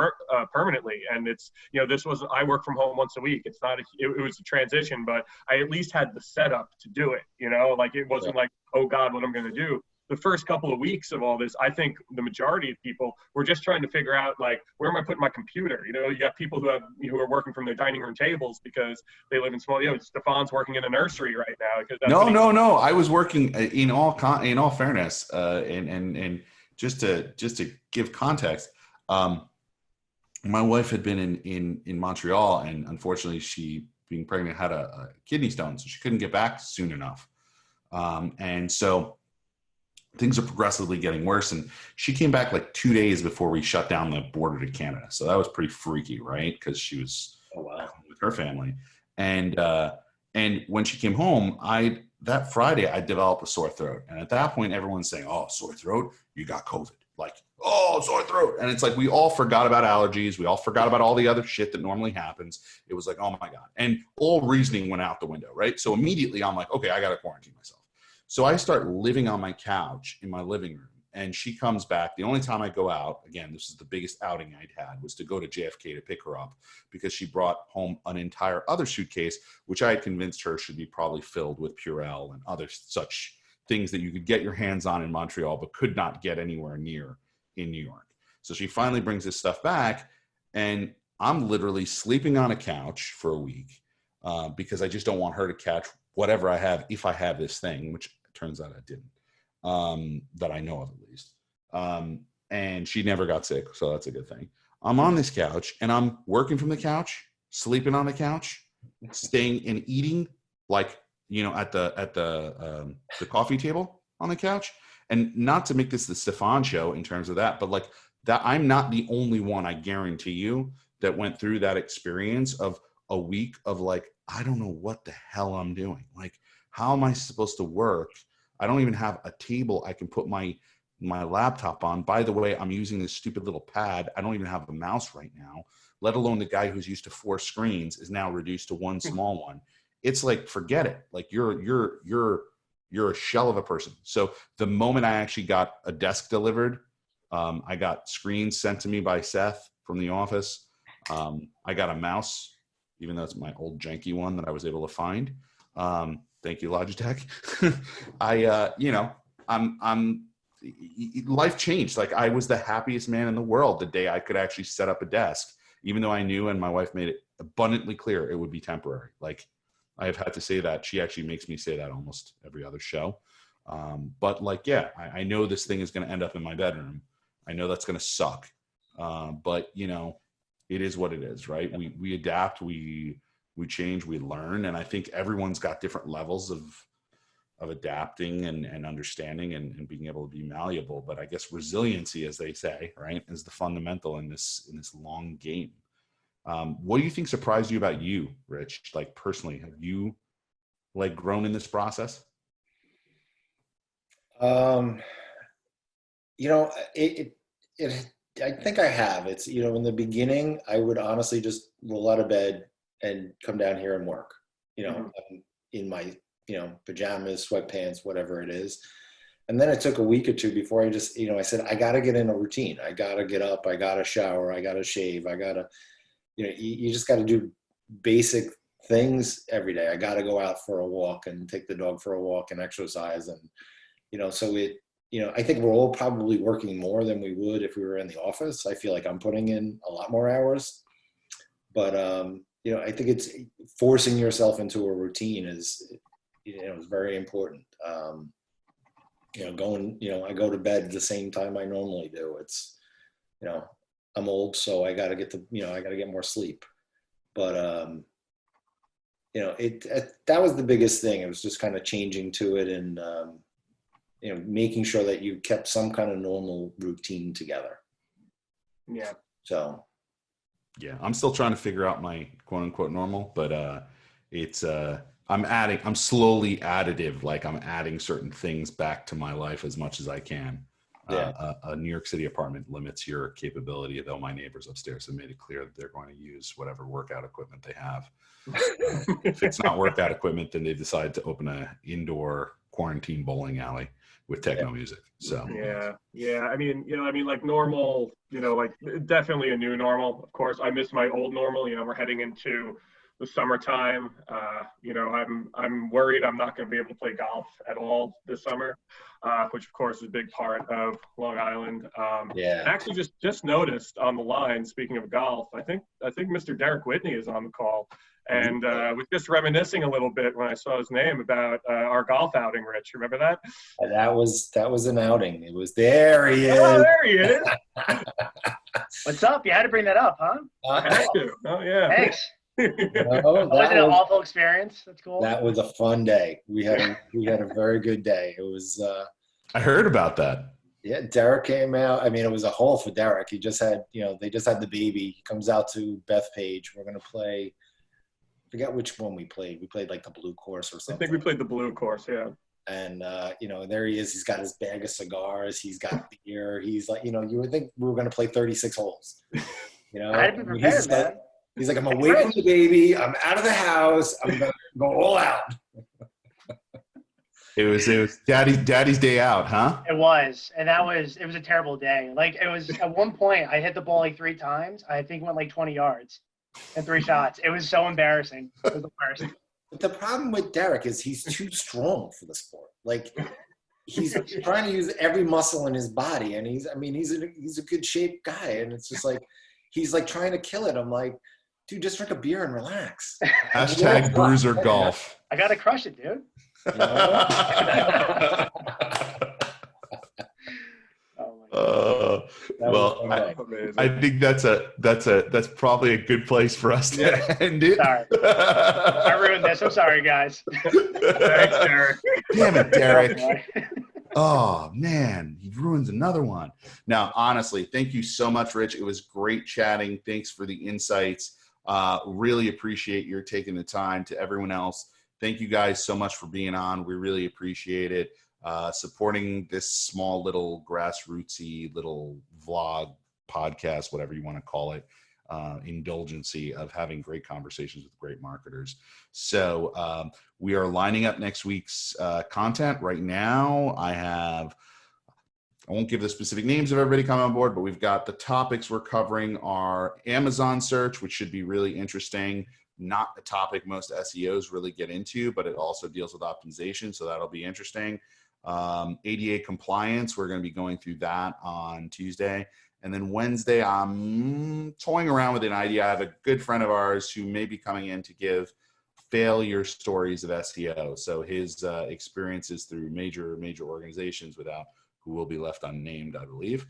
permanently. And it's, I work from home once a week. It's not, it was a transition, but I at least had the setup to do it, like it wasn't like, oh God, what I'm going to do. the first couple of weeks of all this, I think the majority of people were just trying to figure out, like, where am I putting my computer? You know, you got people who are working from their dining room tables because they live in small, Stefan's working in a nursery right now. Because no. I was working in all fairness, and just to give context, my wife had been in Montreal, and unfortunately, she, being pregnant, had a kidney stone, so she couldn't get back soon enough. And so things are progressively getting worse. And she came back like 2 days before we shut down the border to Canada. So that was pretty freaky, right? Because she was with her family. And when she came home, that Friday, I developed a sore throat. And at that point, everyone's saying, oh, sore throat, you got COVID. Like, oh, sore throat. And it's like, we all forgot about allergies. We all forgot about all the other shit that normally happens. It was like, oh my God. And all reasoning went out the window, right? So immediately I'm like, okay, I got to quarantine myself. So I start living on my couch in my living room, and she comes back. The only time I go out, again, this is the biggest outing I'd had, was to go to JFK to pick her up, because she brought home an entire other suitcase, which I had convinced her should be probably filled with Purell and other such things that you could get your hands on in Montreal, but could not get anywhere near in New York. So she finally brings this stuff back, and I'm literally sleeping on a couch for a week because I just don't want her to catch whatever I have, if I have this thing, which turns out I didn't, that I know of at least. And she never got sick, so that's a good thing. I'm on this couch, and I'm working from the couch, sleeping on the couch, staying and eating, like, at the coffee table on the couch. And not to make this the Stefan show in terms of that, but like that, I'm not the only one, I guarantee you, that went through that experience of a week of like, I don't know what the hell I'm doing. Like, how am I supposed to work? I don't even have a table I can put my laptop on. By the way, I'm using this stupid little pad. I don't even have a mouse right now, let alone the guy who's used to 4 screens is now reduced to one small one. It's like, forget it. Like, you're a shell of a person. So the moment I actually got a desk delivered, I got screens sent to me by Seth from the office. I got a mouse, even though it's my old janky one that I was able to find. Thank you, Logitech. Life changed. Like, I was the happiest man in the world the day I could actually set up a desk, even though I knew, and my wife made it abundantly clear, it would be temporary. Like, I have had to say that. She actually makes me say that almost every other show. But like, yeah, I know this thing is going to end up in my bedroom. I know that's going to suck. But it is what it is, right? We adapt, we change, we learn. And I think everyone's got different levels of adapting and understanding and being able to be malleable. But I guess resiliency, as they say, right, is the fundamental in this long game. What do you think surprised you about you, Rich? Like, personally, have you like grown in this process? I think I have. It's, in the beginning, I would honestly just roll out of bed and come down here and work, I'm in my, pajamas, sweatpants, whatever it is. And then it took a week or two before I just, I said, I got to get in a routine. I got to get up. I got to shower. I got to shave. I got to, you just got to do basic things every day. I got to go out for a walk and take the dog for a walk and exercise. And, so I think we're all probably working more than we would if we were in the office. I feel like I'm putting in a lot more hours, but, I think it's forcing yourself into a routine is very important. I go to bed at the same time I normally do. It's, I'm old, so I got to get I got to get more sleep. But, that was the biggest thing. It was just kind of changing to it and, making sure that you kept some kind of normal routine together. Yeah. So. Yeah, I'm still trying to figure out my quote unquote normal, but it's I'm slowly additive. Like, I'm adding certain things back to my life as much as I can. Yeah. A New York City apartment limits your capability, though my neighbors upstairs have made it clear that they're going to use whatever workout equipment they have. If it's not workout equipment, then they decide to open an indoor quarantine bowling alley with techno music. So yeah. I mean, like normal, like definitely a new normal. Of course, I miss my old normal. We're heading into the summertime. I'm worried I'm not going to be able to play golf at all this summer, which of course is a big part of Long Island. Yeah. And actually just noticed on the line, speaking of golf, I think Mr. Derek Whitney is on the call, and was just reminiscing a little bit when I saw his name about our golf outing. Rich, remember that? That was an outing. It was there. He is. Oh, there he is. What's up? You had to bring that up, huh? I had to. Oh yeah. Thanks. No, Was it an awful experience? That's cool. That was a fun day. We had a very good day. It was. I heard about that. Yeah, Derek came out. I mean, it was a haul for Derek. He just had, they just had the baby. He comes out to Bethpage. We're gonna play. I forget which one we played. We played like the blue course or something. I think we played the blue course. Yeah. And there he is. He's got his bag of cigars. He's got beer. He's like, you would think we were gonna play 36 holes. I had to be prepared, man. He's like, I'm away from the baby. I'm out of the house. I'm going to go all out. It was daddy's day out, huh? It was. And it was a terrible day. Like, it was, at one point, I hit the ball like 3 times. I think it went like 20 yards and 3 shots. It was so embarrassing. It was the worst. But the problem with Derek is he's too strong for the sport. Like, he's trying to use every muscle in his body. And he's a good shaped guy. And it's just like, he's like trying to kill it. I'm like, dude, just drink a beer and relax. Hashtag bruiser golf. I got to crush it, dude. I think that's probably a good place for us to end it. Sorry. I ruined this. I'm sorry, guys. Thanks, Derek. Damn it, Derek. Oh, man, he ruins another one. Now, honestly, thank you so much, Rich. It was great chatting. Thanks for the insights. Really appreciate your taking the time. To everyone else, thank you guys so much for being on. We really appreciate it. Supporting this small little grassrootsy little vlog podcast, whatever you want to call it, indulgency of having great conversations with great marketers. So we are lining up next week's content right now. I won't give the specific names of everybody coming on board, but we've got the topics we're covering are Amazon search, which should be really interesting. Not a topic most SEOs really get into, but it also deals with optimization, so that'll be interesting. ADA compliance, we're going to be going through that on Tuesday. And then Wednesday, I'm toying around with an idea. I have a good friend of ours who may be coming in to give failure stories of SEO. So his experiences through major organizations who will be left unnamed, I believe,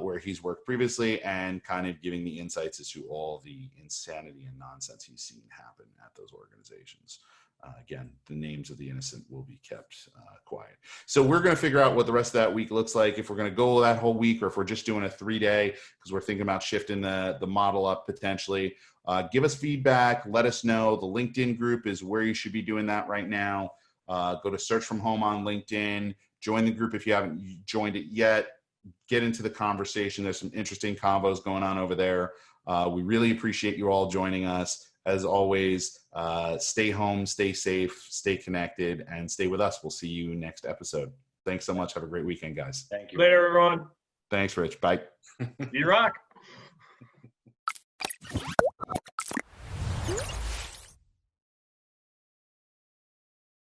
where he's worked previously, and kind of giving the insights as to all the insanity and nonsense he's seen happen at those organizations. Again, the names of the innocent will be kept quiet. So we're going to figure out what the rest of that week looks like, if we're going to go that whole week or if we're just doing a 3-day, because we're thinking about shifting the model up potentially. Give us feedback. Let us know. The LinkedIn group is where you should be doing that right now. Go to Search From Home on LinkedIn. Join the group if you haven't joined it yet. Get into the conversation. There's some interesting combos going on over there. We really appreciate you all joining us. As always, stay home, stay safe, stay connected, and stay with us. We'll see you next episode. Thanks so much. Have a great weekend, guys. Thank you. Later, everyone. Thanks, Rich. Bye. You rock.